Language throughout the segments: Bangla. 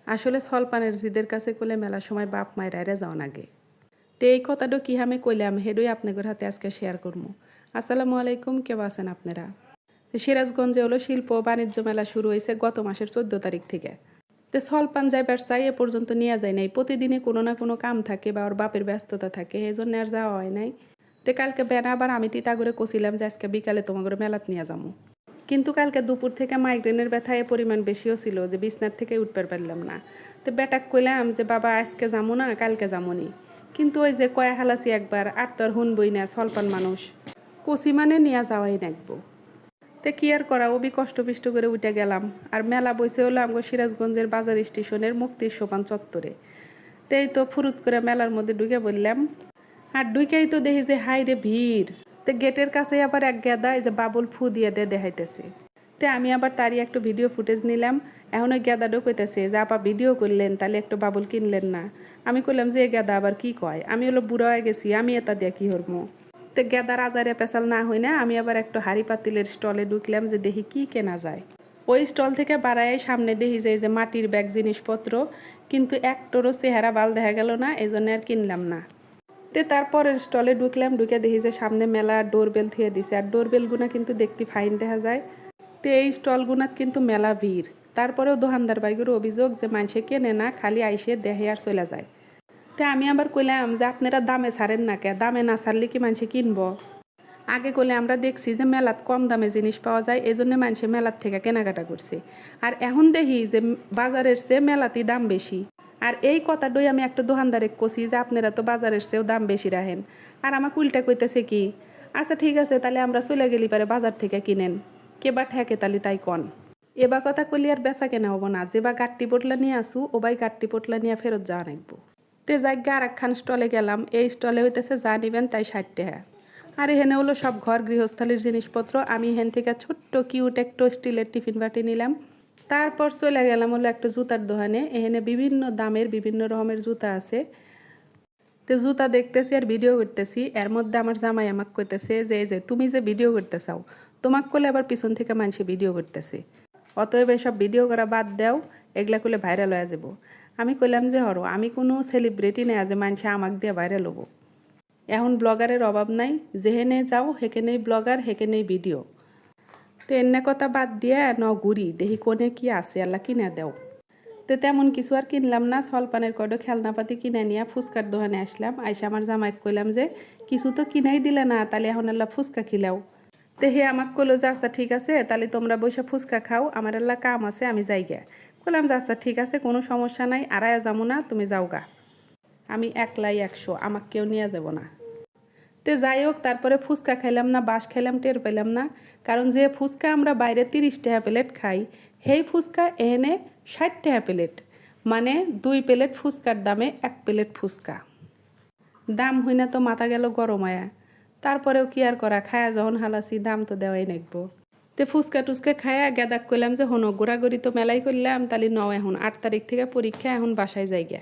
আসলে সলপানের জিদের কাছে কইলে মেলা সময় বাপ মায়ের আইরা যাওয়া নাগে। তো এই কথাটা কি আমি কইলাম হেডই আপনাদের হাতে আজকে শেয়ার করবো। আসসালামু আলাইকুম, কেমন আছেন আপনারা? সিরাজগঞ্জে হলো শিল্প ও বাণিজ্য মেলা শুরু হয়েছে গত মাসের 14 তারিখ থেকে। তো সলপান যাইবার চাই এ পর্যন্ত নিয়ে যায় নাই, প্রতিদিনই কোনো না কোনো কাম থাকে বা ওর বাপের ব্যস্ততা থাকে, এই জন্য আর যাওয়া হয় নাই। তো কালকে বেনা আবার আমি তিতা করে কছিলাম যে আজকে বিকালে তোমাদের মেলাত নিয়ে যাবো, কিন্তু কালকে দুপুর থেকে মাইগ্রেনের ব্যথা এ পরিমাণ বেশিও ছিল যে বিছনার থেকে উঠতে পারলাম না। তো বেটাক কইলাম যে বাবা আজকে যাবো না, কালকে যামনি। কিন্তু ওই যে কয়া হালাসি একবার আর তোর হুনবই না, সলপান মানুষ কষি মানে নিয়ে যাওয়াই নাকবো। তে কি আর করা, ওবি কষ্ট পিষ্ট করে উঠে গেলাম। আর মেলা বসে হলো আমগো সিরাজগঞ্জের বাজার স্টেশনের মুক্তির সোপান চত্বরে। তেই তো ফুরুত করে মেলার মধ্যে ঢুকে বললাম, আর ঢুকেই তো দেখি যে হাই রে ভিড়। তো গেটের কাছে আবার এক গেদা এই যে বাবুল ফু দিয়ে দেখাইতেছে। তে আমি আবার তারই একটু ভিডিও ফুটেজ নিলাম। এখন ওই গেদাটাও কইতেছে যে আপা ভিডিও করলেন তাহলে একটু বাবুল কিনলেন না। আমি কইলাম যে এ গেদা আবার কি কয়, আমি হলো বুড়া হয়ে গেছি, আমি এটা দিয়ে কি হরমো। তো গেদার আজারে পেশাল না হই না, আমি আবার একটু হাড়ি পাতিলের স্টলে ঢুকলাম যে দেখি কি কেনা যায়। ওই স্টল থেকে বাড়ায় সামনে দেখি যায় যে মাটির ব্যাগ জিনিসপত্র, কিন্তু একটোরও চেহারা বাল দেখা গেল না, এই জন্য আর কিনলাম না। তে তারপরের স্টলে ঢুকলাম, ঢুকে দেখি যে সামনে মেলা ডোরবেল থুয়ে দিছে, আর ডোরবেলগুনা কিন্তু দেখতে ফাইন দেখা যায়। তো এই স্টলগুনাত কিন্তু মেলা ভিড়। তারপরেও দোকানদার বাইগুর অভিযোগ যে মানুষে কেনে না, খালি আইসে দেহে আর চলে যায়। তো আমি আবার কইলাম যে আপনারা দামে ছাড়েন না কে, দামে না ছাড়লে কি মানুষে কিনবো? আগে করলে আমরা দেখছি যে মেলাত কম দামে জিনিস পাওয়া যায়, এই জন্য মানুষে মেলার থেকে কেনাকাটা করছে। আর এখন দেখি যে বাজারের চেয়ে মেলাতেই দাম বেশি। আর এই কথাটাই আমি একটা দোকানদারে কছি যে আপনারা তো বাজারের চেয়েও দাম বেশি রাখেন। আর আমাকে উল্টা কইতেছে কি, আচ্ছা ঠিক আছে তাহলে আমরা চলে গেলি পারে বাজার থেকে কিনেন, কেবা ঠেকে তালি তাই কন। এবার কথা কলি আর বেচা কেনা হবো না, যে বা গাট্টি পোটলা নিয়ে আসু ও বাই গাট্টি পোটলা নিয়ে ফেরত যাওয়া নাকবো। তে জায়গা আর একখান স্টলে গেলাম, এই স্টলে হইতেছে যা নিবেন তাই 60 টাকা। আর এখানে হলো সব ঘর গৃহস্থালির জিনিসপত্র। আমি এখান থেকে ছোট্ট কিউট একটা স্টিলের টিফিন বাটি নিলাম। তারপর চলে গেলাম হলো একটা জুতার দোকানে, এখানে বিভিন্ন দামের বিভিন্ন রকমের জুতা আছে। তো জুতা দেখতেছি আর ভিডিও করতেছি, এর মধ্যে আমার জামাই আমাকে কইতেছে যে এই যে তুমি যে ভিডিও করতে চাও, তোমাকে করলে আবার পিছন থেকে মানুষে ভিডিও করতেছে, অতএব সব ভিডিও করা বাদ দাও, এগুলা করলে ভাইরাল হয়ে যাব। আমি কইলাম যে হরো আমি কোনো সেলিব্রিটি নেই যে মানুষে আমাকে দিয়ে ভাইরাল হবো। এখন ব্লগারের অভাব নাই, যেহেনে যাও হেকেনেই ব্লগার, হেকেনেই ভিডিও। তো এনে কথা বাদ দিয়ে ঘুরি দেখি কোনে কি আছে, আল্লাহ কিনে দেও। তো তেমন কিছু আর কিনলাম না, সলপানের কডো খেলনাপাতি কিনে নিয়ে ফুচকার দোকানে আসলাম। আইসা আমার জামাইকে কইলাম যে কিছু তো কিনাই দিলে না, তাহলে এখন আল্লাহ ফুচকা খিলাও। তো হে আমাকে কইলো যে আচ্ছা ঠিক আছে তাহলে তোমরা বসে ফুচকা খাও, আমার আল্লাহ কাম আছে আমি যাই গে। কইলাম যে আচ্ছা ঠিক আছে কোনো সমস্যা নাই, আড়াইয়া যাবো না, তুমি যাও গা, আমি একলাই 100, আমাকে কেউ নিয়ে যাব না। তো যাই হোক তারপরে ফুচকা খাইলাম না বাস খাইলাম টের পেলাম না, কারণ যে ফুচকা আমরা বাইরে 30 টাকা প্লেট খাই, সেই ফুচকা এনে 60 টাকা প্লেট, মানে 2 প্লেট ফুচকার দামে 1 প্লেট ফুচকা। দাম হই না তো মাথা গেল গরম আয়া। তারপরেও কি আর করা, খায়া যখন হালাসি দাম তো দেওয়াই নাকবো। তে ফুচকা টুচকা খায়া গেদাক কইলাম যে হনো ঘোরাঘুরি তো মেলাই করলাম, তাহলে এখন 8 তারিখ থেকে পরীক্ষা, এখন বাসায় যাই গে।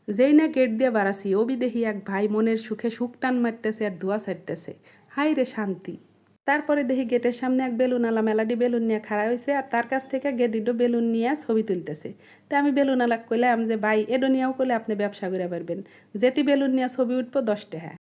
যেই না গেট দিয়ে বাড়াছি ওবি দেখি এক ভাই মনের সুখে সুখ টান মারতেছে আর ধোয়া ছাড়তেছে, হাই রে শান্তি। তারপরে দেখি গেটের সামনে এক বেলুনালা মেলাডি বেলুন নিয়ে খাড়া হয়েছে, আর তার কাছ থেকে গেদিডো বেলুন নিয়ে ছবি তুলতেছে। তো আমি বেলুনালাক কইলাম যে ভাই এডো নিয়েও করলে আপনি ব্যবসা করে পারবেন, যেটি বেলুন নিয়ে ছবি উঠবো 10 টাকা।